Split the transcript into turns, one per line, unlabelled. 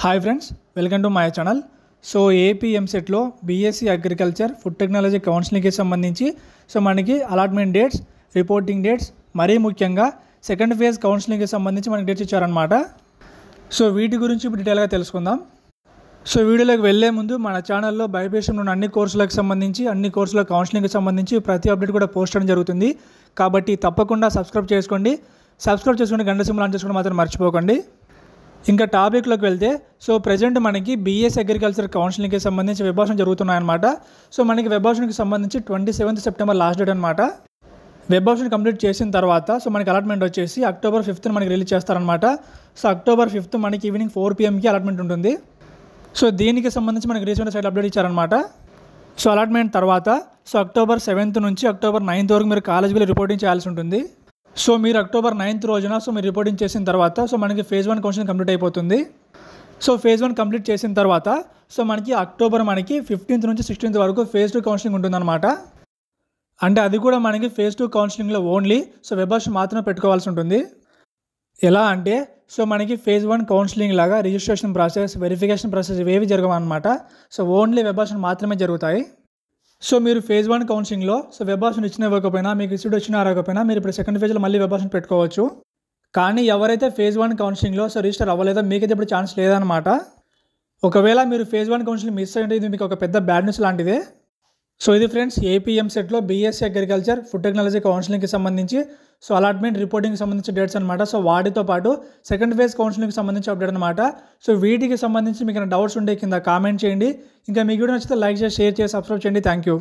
Hi friends, welcome to my channel. So AP ఎంసెట్లో BSc agriculture food technology కౌన్సిలింగ్కి సంబంధించి మనకి allotment dates, reporting dates, మరీ ముఖ్యంగా second phase కౌన్సిలింగ్కి సంబంధించి మనకి డేట్స్ ఇచ్చారనమాట. సో వీటి గురించి ఇప్పుడు డీటెయిల్గా తెలుసుకుందాం. సో వీడియోలోకి వెళ్ళే ముందు మన ఛానల్లో బైపీఎస్లో ఉన్న అన్ని కోర్సులకు సంబంధించి అన్ని కోర్సుల కౌన్సిలింగ్కి సంబంధించి ప్రతి అప్డేట్ కూడా పోస్ట్ చేయడం జరుగుతుంది. కాబట్టి తప్పకుండా సబ్స్క్రైబ్ చేసుకొని గంట సింబల్ ఆన్ చేసుకోవడం మాత్రం మర్చిపోకండి. ఇంకా టాపిక్లోకి వెళ్తే ప్రజెంట్ మనకి బీఎస్సీ అగ్రికల్చర్ కౌన్సిలింగ్కి సంబంధించి వెబ్ ఆప్షన్ జరుగుతున్నాయన్నమాట. మనకి వెబ్ ఆప్షన్కి సంబంధించి 27 సెప్టెంబర్ లాస్ట్ డేట్ అనమాట. వెబ్ ఆప్షన్ కంప్లీట్ చేసిన తర్వాత మనకి అలాట్మెంట్ వచ్చేసి అక్టోబర్ 5th మనకి రిలీజ్ చేస్తారనమాట. అక్టోబర్ 5th మనకి ఈవినింగ్ 4 PM అలాట్మెంట్ ఉంటుంది. దీనికి సంబంధించి మనకి రీసెంట్ సైట్ అప్డేట్ ఇచ్చారనమాట. అలాట్మెంట్ తర్వాత అక్టోబర్ 7th నుంచి అక్టోబర్ 9th వరకు మీరు కాలేజీకి వెళ్ళి రిపోర్టింగ్ చేయాల్సి ఉంటుంది. మీరు అక్టోబర్ 9th రోజున మీరు రిపోర్టింగ్ చేసిన తర్వాత మనకి ఫేజ్ 1 కౌన్సిలింగ్ కంప్లీట్ అయిపోతుంది. ఫేజ్ 1 కంప్లీట్ చేసిన తర్వాత మనకి అక్టోబర్ 15th నుంచి 16th వరకు ఫేజ్ 2 కౌన్సిలింగ్ ఉంటుందన్నమాట. అంటే అది కూడా మనకి ఫేజ్ 2 కౌన్సిలింగ్లో ఓన్లీ వెబ్ ఆప్షన్ మాత్రమే పెట్టుకోవాల్సి ఉంటుంది. ఎలా అంటే మనకి ఫేజ్ 1 కౌన్సిలింగ్ లాగా రిజిస్ట్రేషన్ ప్రాసెస్, వెరిఫికేషన్ ప్రాసెస్ ఇవేవి జరగవన్నమాట. ఓన్లీ వెబ్ ఆప్షన్ మాత్రమే జరుగుతాయి. మీరు ఫేజ్ 1 కౌన్సిలింగ్లో వెబ్ ఆప్షన్ ఇవ్వకపోయినా, మీకు రిసీట్ వచ్చినా రాకపోయినా మీరు ఇప్పుడు సెకండ్ ఫేజ్లో మళ్ళీ వెబ్ ఆప్షన్ పెట్టుకోవచ్చు. కానీ ఎవరైతే ఫేజ్ 1 కౌన్సిలింగ్లో రిజిస్టర్ అవ్వలేదో మీకైతే ఇప్పుడు ఛాన్స్ లేదనమాట. ఒకవేళ మీరు ఫేజ్ 1 కౌన్సిలింగ్ మిస్ అయ్యింటే ఇది మీకు ఒక పెద్ద బ్యాడ్ న్యూస్ లాంటిదే. ఇది ఫ్రెండ్స్ ఏపీ ఎంసెట్లో బీఎస్సీ అగ్రికల్చర్ ఫుడ్ టెక్నాలజీ కౌన్సిలింగ్కి సంబంధించి అలాట్మెంట్, రిపోర్టింగ్కి సంబంధించి డేట్స్ అనమాట. వాటితో పాటు సెకండ్ ఫేజ్ కౌన్సిలింగ్కి సంబంధించి అప్డేట్ అనమాట. వీటికి సంబంధించి మీకు డౌట్స్ ఉంటే కింద కామెంట్ చేయండి. ఇంకా మీకు వీడియో నచ్చితే లైక్ చేసి, షేర్ చేసి, సబ్స్క్రైబ్ చేయండి. Thank you.